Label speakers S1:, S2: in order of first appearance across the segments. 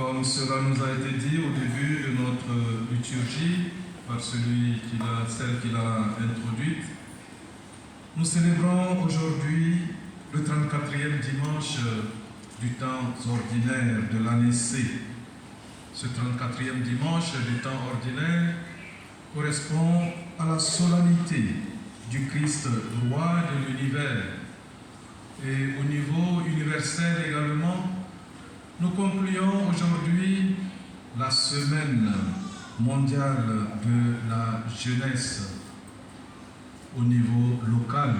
S1: Comme cela nous a été dit au début de notre liturgie, par celle qui l'a introduite, nous célébrons aujourd'hui le 34e dimanche du temps ordinaire de l'année C. Ce 34e dimanche du temps ordinaire correspond à la solennité du Christ roi de l'univers. Et au niveau universel également, nous concluons aujourd'hui la semaine mondiale de la jeunesse. Au niveau local,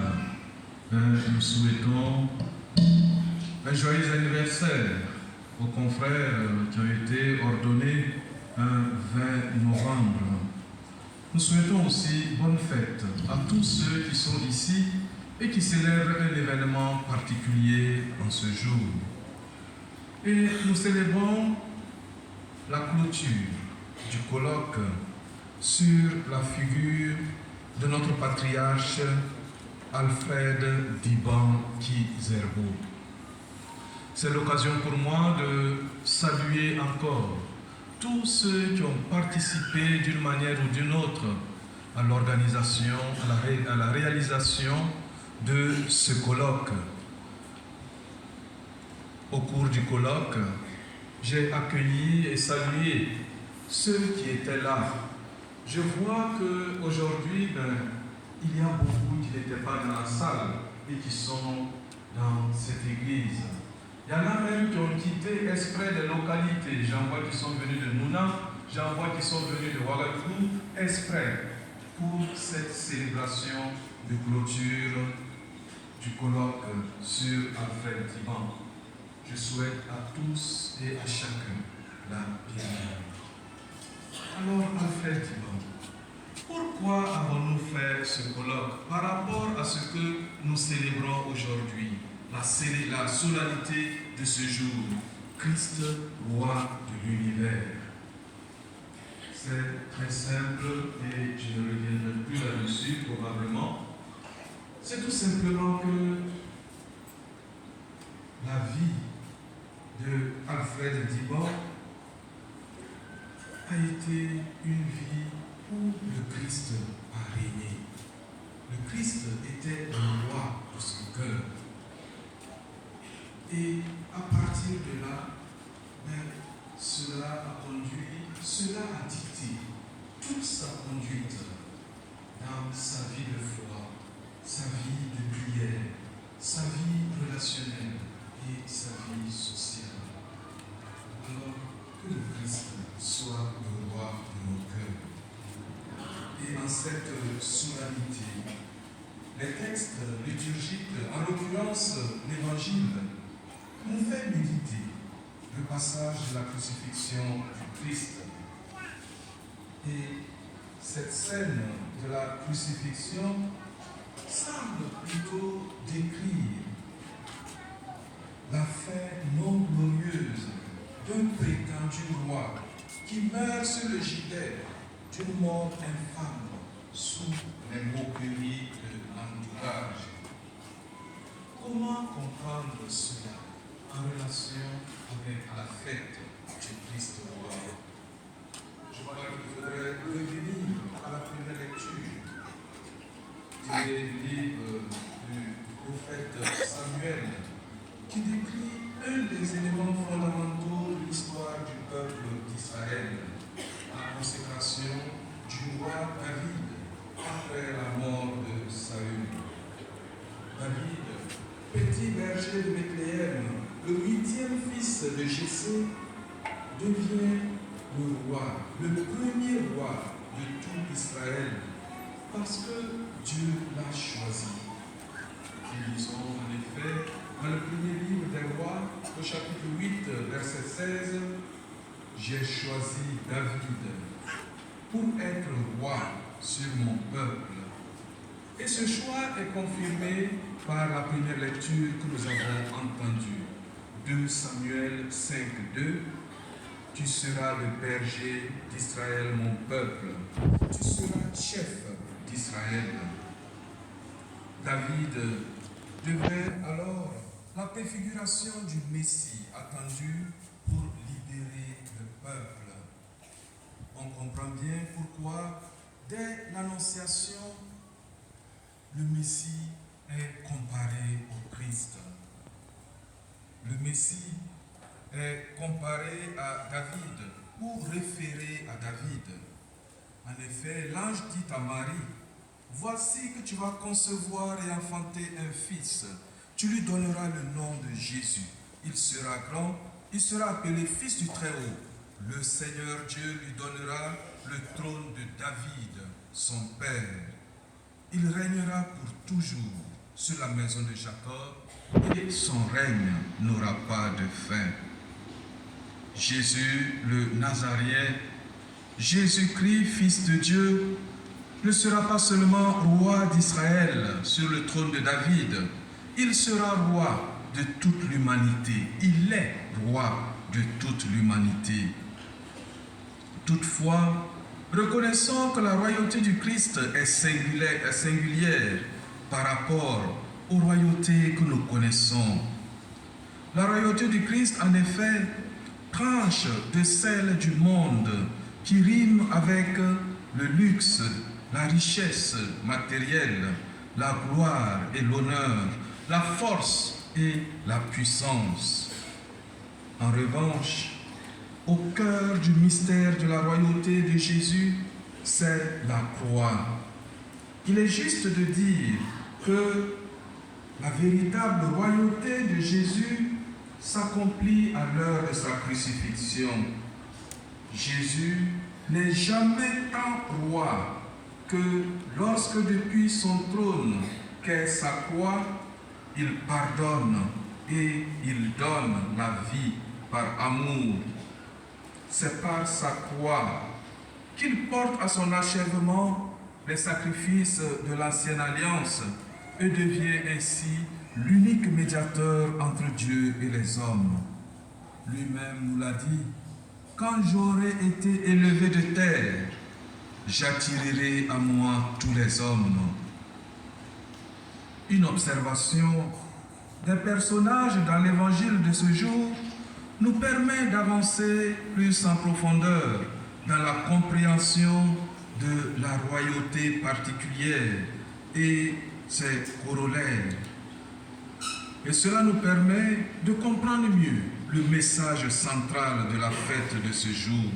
S1: nous souhaitons un joyeux anniversaire aux confrères qui ont été ordonnés un 20 novembre. Nous souhaitons aussi bonne fête à tous ceux qui sont ici et qui célèbrent un événement particulier en ce jour. Et nous célébrons la clôture du colloque sur la figure de notre patriarche Alfred Diban Kizerbo. C'est l'occasion pour moi de saluer encore tous ceux qui ont participé d'une manière ou d'une autre à l'organisation, à la réalisation de ce colloque. Au cours du colloque, j'ai accueilli et salué ceux qui étaient là. Je vois qu'aujourd'hui, il y a beaucoup qui n'étaient pas dans la salle et qui sont dans cette église. Il y en a même qui ont quitté exprès des localités. J'en vois qui sont venus de Nouna, j'en vois qui sont venus de Ouagadougou, exprès pour cette célébration de clôture du colloque sur Alfred Diban. Je souhaite à tous et à chacun la bienvenue. Alors, Alfred Diban, pourquoi avons-nous fait ce colloque par rapport à ce que nous célébrons aujourd'hui, la solennité de ce jour, Christ, roi de l'univers? C'est très simple et je ne reviendrai plus là-dessus probablement. C'est tout simplement que la vie de Alfred Diban a été une vie où le Christ a régné. Le Christ était le roi de son cœur. Et à partir de là, cela a dicté toute sa conduite dans sa vie de foi, sa vie de prière, sa vie relationnelle et sa vie sociale. Alors que le Christ soit le roi de nos cœurs. Et en cette solennité, les textes liturgiques, en l'occurrence l'évangile, nous fait méditer le passage de la crucifixion du Christ. Et cette scène de la crucifixion semble plutôt décrire la fin non glorieuse d'un prétendu roi qui meurt sur le gibet d'une mort infâme sous les moqueries de l'entourage. Comment comprendre cela en relation avec la fête du Christ roi? Je crois qu'il faudrait revenir à la première lecture du livre du prophète Samuel, qui décrit un des éléments fondamentaux de l'histoire du peuple d'Israël, la consécration du roi David après la mort de Saül. David, petit berger de Bethléem, le 8e fils de Jessé, devient le roi, le premier roi de tout Israël, parce que Dieu l'a choisi. Nous lisons en effet dans le premier livre des rois, au chapitre 8, verset 16, « J'ai choisi David pour être roi sur mon peuple. » Et ce choix est confirmé par la première lecture que nous avons entendue. 2 Samuel 5, 2. « Tu seras le berger d'Israël, mon peuple. Tu seras chef d'Israël. » David devait alors la préfiguration du Messie attendu pour libérer peuple. On comprend bien pourquoi, dès l'Annonciation, le Messie est comparé au Christ. Le Messie est comparé à David ou référé à David. En effet, l'ange dit à Marie, « Voici que tu vas concevoir et enfanter un fils. Tu lui donneras le nom de Jésus. Il sera grand, il sera appelé Fils du Très-Haut. Le Seigneur Dieu lui donnera le trône de David, son père. Il régnera pour toujours sur la maison de Jacob et son règne n'aura pas de fin. » Jésus le Nazaréen, Jésus-Christ, Fils de Dieu, ne sera pas seulement roi d'Israël sur le trône de David, il sera roi de toute l'humanité. Il est roi de toute l'humanité. Toutefois, reconnaissons que la royauté du Christ est singulière par rapport aux royautés que nous connaissons. La royauté du Christ, en effet, tranche de celle du monde qui rime avec le luxe, la richesse matérielle, la gloire et l'honneur, la force et la puissance. En revanche, au cœur du mystère de la royauté de Jésus, c'est la croix. Il est juste de dire que la véritable royauté de Jésus s'accomplit à l'heure de sa crucifixion. Jésus n'est jamais tant roi que lorsque depuis son trône qu'est sa croix, il pardonne et il donne la vie par amour. C'est par sa croix qu'il porte à son achèvement les sacrifices de l'ancienne alliance et devient ainsi l'unique médiateur entre Dieu et les hommes. Lui-même nous l'a dit, « Quand j'aurai été élevé de terre, j'attirerai à moi tous les hommes. » Une observation des personnages dans l'évangile de ce jour nous permet d'avancer plus en profondeur dans la compréhension de la royauté particulière et ses corollaires. Et cela nous permet de comprendre mieux le message central de la fête de ce jour.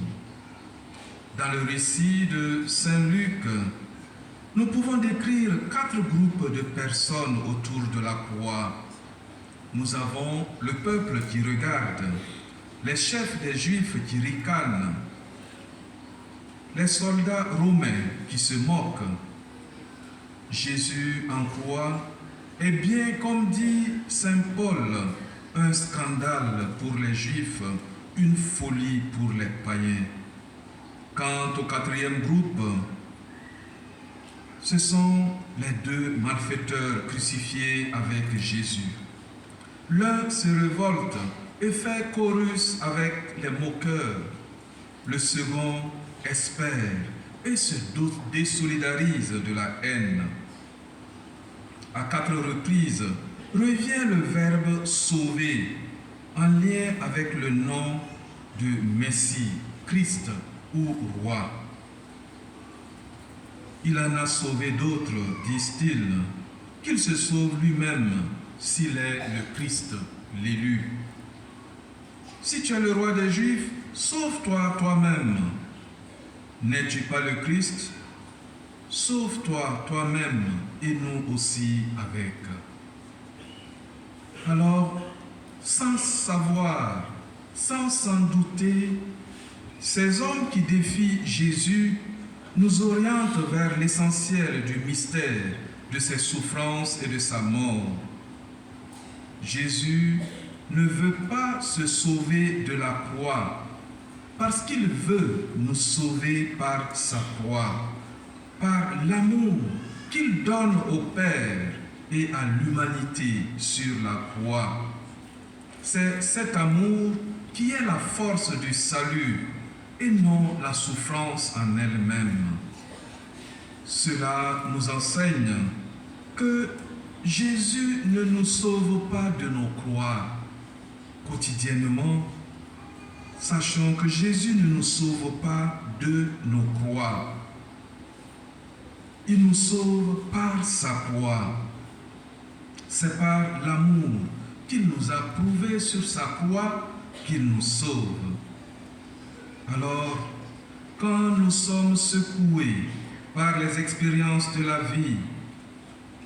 S1: Dans le récit de Saint Luc, nous pouvons décrire 4 groupes de personnes autour de la croix. Nous avons le peuple qui regarde, les chefs des Juifs qui ricanent, les soldats romains qui se moquent. Jésus en croix est bien, comme dit Saint Paul, un scandale pour les Juifs, une folie pour les païens. Quant au 4e groupe, ce sont les 2 malfaiteurs crucifiés avec Jésus. L'un se révolte et fait chorus avec les moqueurs. Le second espère et se désolidarise de la haine. À 4 reprises, revient le verbe « sauver » en lien avec le nom de Messie, Christ ou Roi. Il en a sauvé d'autres, disent-ils, qu'il se sauve lui-même s'il est le Christ, l'élu. Si tu es le roi des Juifs, sauve-toi toi-même. N'es-tu pas le Christ? Sauve-toi toi-même et nous aussi avec. Alors, sans savoir, sans s'en douter, ces hommes qui défient Jésus nous orientent vers l'essentiel du mystère de ses souffrances et de sa mort. Jésus ne veut pas se sauver de la croix parce qu'il veut nous sauver par sa croix, par l'amour qu'il donne au Père et à l'humanité sur la croix. C'est cet amour qui est la force du salut et non la souffrance en elle-même. Cela nous enseigne que Jésus ne nous sauve pas de nos croix quotidiennement. sachons que Jésus ne nous sauve pas de nos croix. Il nous sauve par sa croix. C'est par l'amour qu'il nous a prouvé sur sa croix qu'il nous sauve. Alors, quand nous sommes secoués par les expériences de la vie,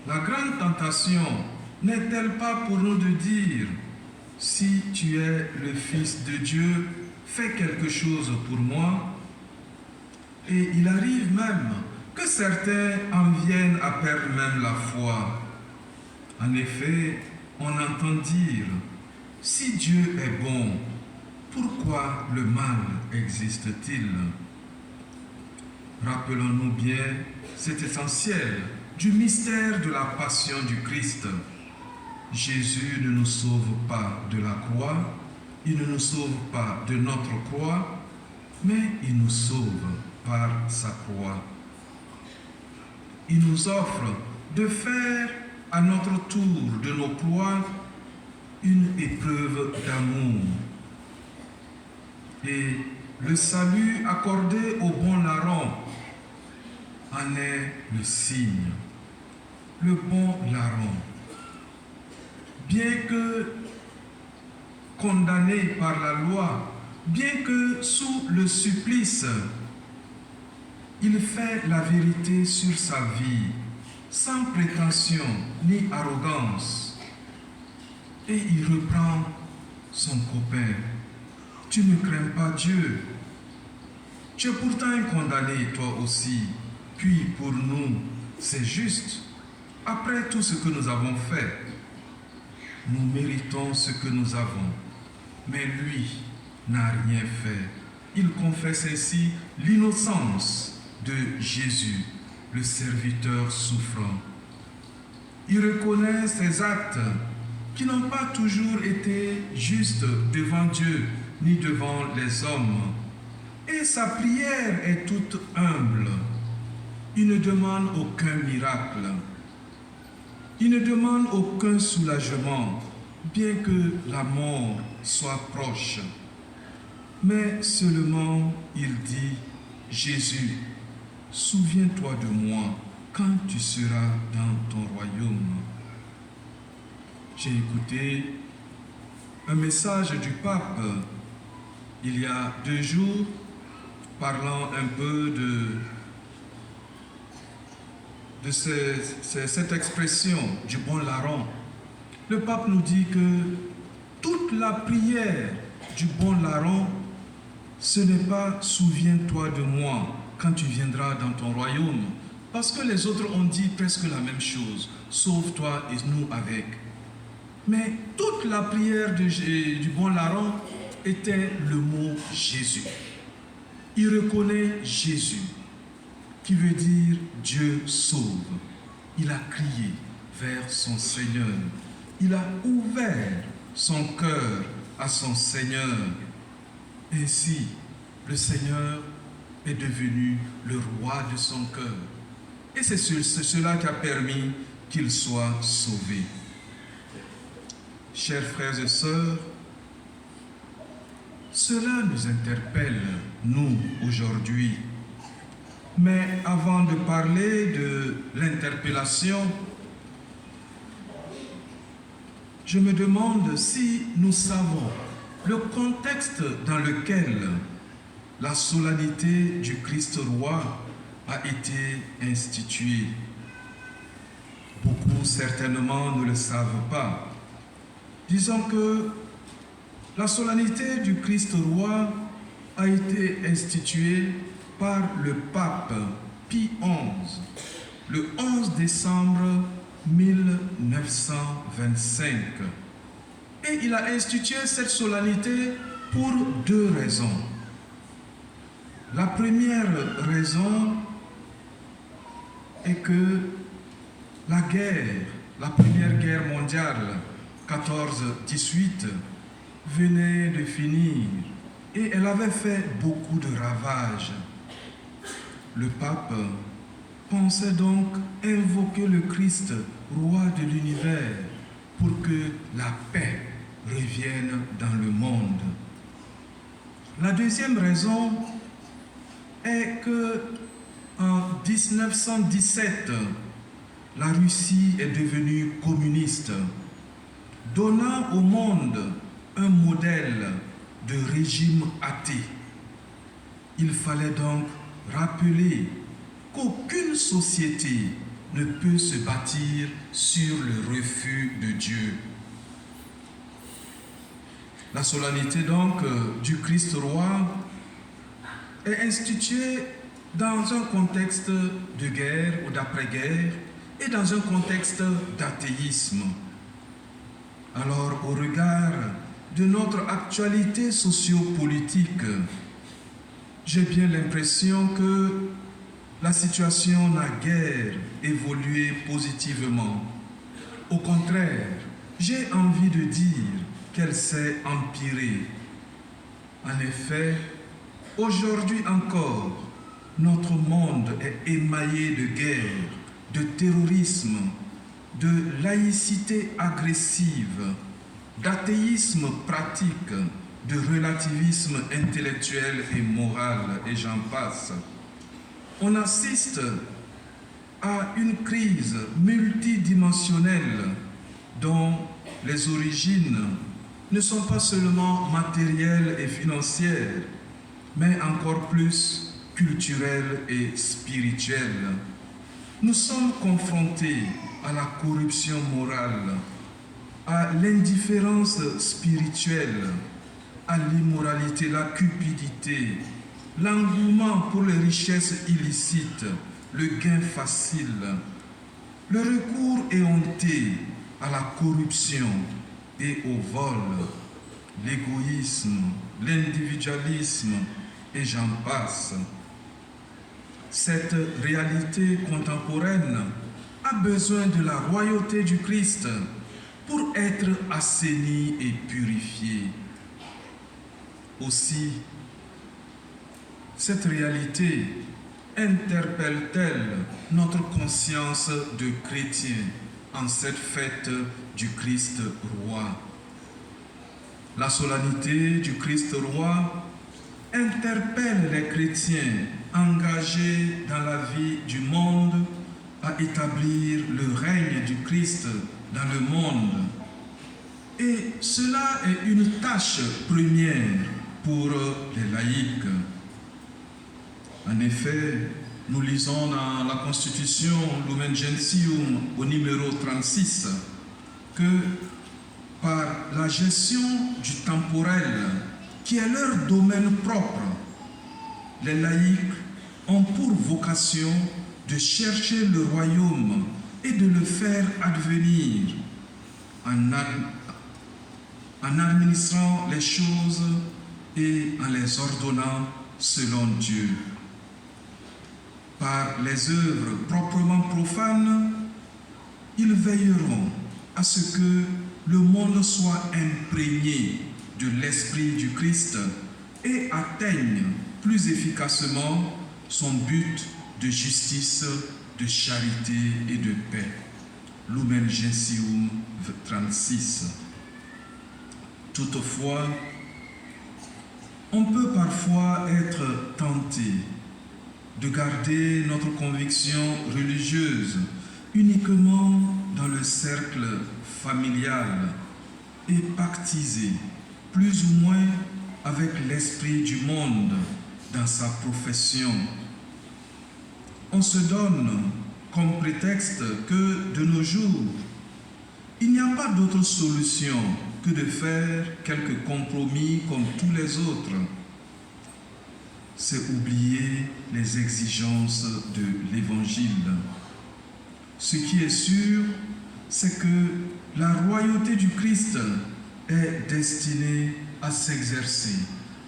S1: la grande tentation n'est-elle pas pour nous de dire « Si tu es le Fils de Dieu, fais quelque chose pour moi ». Et il arrive même que certains en viennent à perdre même la foi. En effet, on entend dire « Si Dieu est bon, pourquoi le mal existe-t-il » Rappelons-nous bien, c'est essentiel, du mystère de la passion du Christ. Jésus ne nous sauve pas de la croix, il ne nous sauve pas de notre croix, mais il nous sauve par sa croix. Il nous offre de faire à notre tour de nos croix une épreuve d'amour. Et le salut accordé au bon larron en est le signe. Le bon larron, bien que condamné par la loi, bien que sous le supplice, il fait la vérité sur sa vie, sans prétention ni arrogance. Et il reprend son copain. Tu ne crains pas Dieu. Tu es pourtant un condamné, toi aussi. Puis pour nous, c'est juste. Après tout ce que nous avons fait, nous méritons ce que nous avons. Mais lui n'a rien fait. Il confesse ainsi l'innocence de Jésus, le serviteur souffrant. Il reconnaît ses actes qui n'ont pas toujours été justes devant Dieu ni devant les hommes. Et sa prière est toute humble. Il ne demande aucun miracle. Il ne demande aucun soulagement, bien que la mort soit proche. Mais seulement il dit, Jésus, souviens-toi de moi quand tu seras dans ton royaume. J'ai écouté un message du pape il y a 2 jours, parlant un peu de cette expression du bon larron. Le pape nous dit que toute la prière du bon larron, ce n'est pas « souviens-toi de moi quand tu viendras dans ton royaume », parce que les autres ont dit presque la même chose, « sauve-toi et nous avec ». Mais toute la prière du bon larron était le mot « Jésus ». Il reconnaît Jésus, qui veut dire Dieu sauve. Il a crié vers son Seigneur. Il a ouvert son cœur à son Seigneur. Ainsi, le Seigneur est devenu le roi de son cœur. Et c'est cela qui a permis qu'il soit sauvé. Chers frères et sœurs, cela nous interpelle, nous, aujourd'hui. Mais avant de parler de l'interpellation, je me demande si nous savons le contexte dans lequel la solennité du Christ roi a été instituée. Beaucoup certainement ne le savent pas. Disons que la solennité du Christ roi a été instituée par le pape Pie XI, le 11 décembre 1925. Et il a institué cette solennité pour 2 raisons. La première raison est que la première guerre mondiale, 14-18, venait de finir et elle avait fait beaucoup de ravages. Le pape pensait donc invoquer le Christ, roi de l'univers, pour que la paix revienne dans le monde. La deuxième raison est que en 1917, la Russie est devenue communiste, donnant au monde un modèle de régime athée. Il fallait donc rappeler qu'aucune société ne peut se bâtir sur le refus de Dieu. La solennité donc du Christ roi est instituée dans un contexte de guerre ou d'après-guerre et dans un contexte d'athéisme. Alors, au regard de notre actualité sociopolitique, j'ai bien l'impression que la situation n'a guère évolué positivement. Au contraire, j'ai envie de dire qu'elle s'est empirée. En effet, aujourd'hui encore, notre monde est émaillé de guerre, de terrorisme, de laïcité agressive, d'athéisme pratique, de relativisme intellectuel et moral, et j'en passe. On assiste à une crise multidimensionnelle dont les origines ne sont pas seulement matérielles et financières, mais encore plus culturelles et spirituelles. Nous sommes confrontés à la corruption morale, à l'indifférence spirituelle, à l'immoralité, la cupidité, l'engouement pour les richesses illicites, le gain facile, le recours éhonté à la corruption et au vol, l'égoïsme, l'individualisme, et j'en passe. Cette réalité contemporaine a besoin de la royauté du Christ pour être assainie et purifiée. Aussi, cette réalité interpelle-t-elle notre conscience de chrétien en cette fête du Christ roi? La solennité du Christ roi interpelle les chrétiens engagés dans la vie du monde à établir le règne du Christ dans le monde. Et cela est une tâche première pour les laïcs. En effet, nous lisons dans la Constitution Lumen Gentium au numéro 36 que par la gestion du temporel, qui est leur domaine propre, les laïcs ont pour vocation de chercher le royaume et de le faire advenir en administrant les choses et en les ordonnant selon Dieu. Par les œuvres proprement profanes, ils veilleront à ce que le monde soit imprégné de l'Esprit du Christ et atteigne plus efficacement son but de justice, de charité et de paix. Lumen Gentium 36. Toutefois, on peut parfois être tenté de garder notre conviction religieuse uniquement dans le cercle familial et pactiser plus ou moins avec l'esprit du monde dans sa profession. On se donne comme prétexte que de nos jours, il n'y a pas d'autre solution que de faire quelques compromis comme tous les autres. C'est oublier les exigences de l'Évangile. Ce qui est sûr, c'est que la royauté du Christ est destinée à s'exercer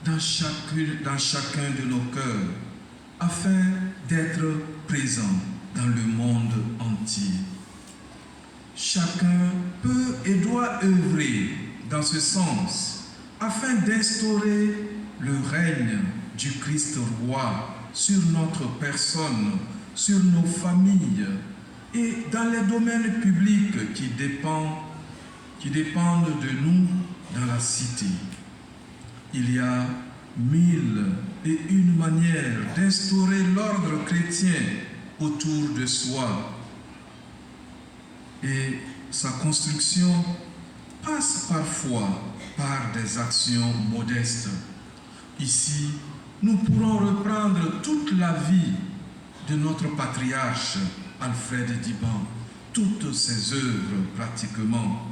S1: dans chacun de nos cœurs, afin d'être présent dans le monde entier. Chacun peut et doit œuvrer dans ce sens, afin d'instaurer le règne du Christ roi sur notre personne, sur nos familles et dans les domaines publics qui dépendent de nous dans la cité. Il y a mille et une manières d'instaurer l'ordre chrétien autour de soi. Et sa construction passe parfois par des actions modestes. Ici, nous pourrons reprendre toute la vie de notre patriarche Alfred d'Iban, toutes ses œuvres pratiquement.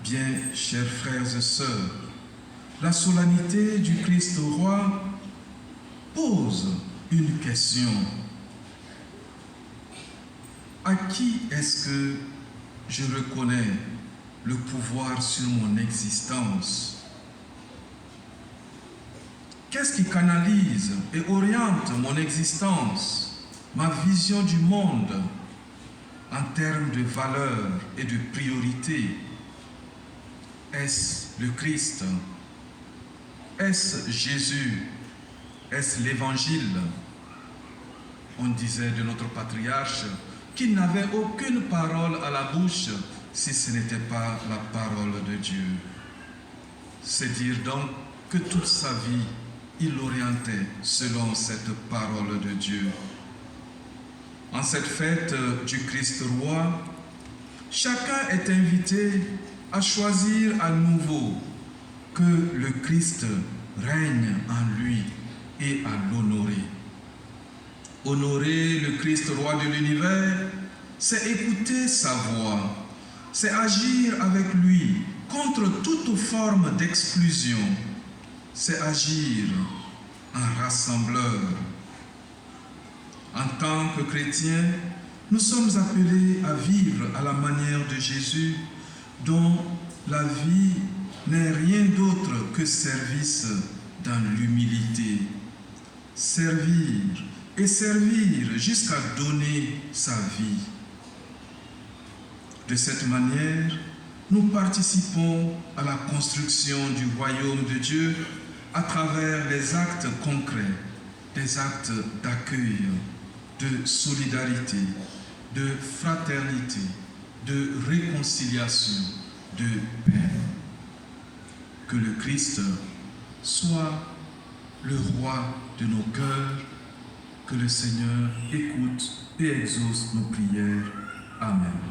S1: Bien, chers frères et sœurs, la solennité du Christ roi pose une question. À qui est-ce que je reconnais le pouvoir sur mon existence? Qu'est-ce qui canalise et oriente mon existence, ma vision du monde en termes de valeurs et de priorités? Est-ce le Christ? Est-ce Jésus? Est-ce l'Évangile? On disait de notre patriarche qu'il n'avait aucune parole à la bouche si ce n'était pas la parole de Dieu. C'est dire donc que toute sa vie, il l'orientait selon cette parole de Dieu. En cette fête du Christ roi, chacun est invité à choisir à nouveau que le Christ règne en lui et à l'honorer. Honorer le Christ roi de l'univers, c'est écouter sa voix, c'est agir avec lui contre toute forme d'exclusion, c'est agir en rassembleur. En tant que chrétiens, nous sommes appelés à vivre à la manière de Jésus, dont la vie n'est rien d'autre que service dans l'humilité. Servir et servir jusqu'à donner sa vie. De cette manière, nous participons à la construction du royaume de Dieu à travers les actes concrets, des actes d'accueil, de solidarité, de fraternité, de réconciliation, de paix. Que le Christ soit le roi de nos cœurs, que le Seigneur écoute et exauce nos prières. Amen.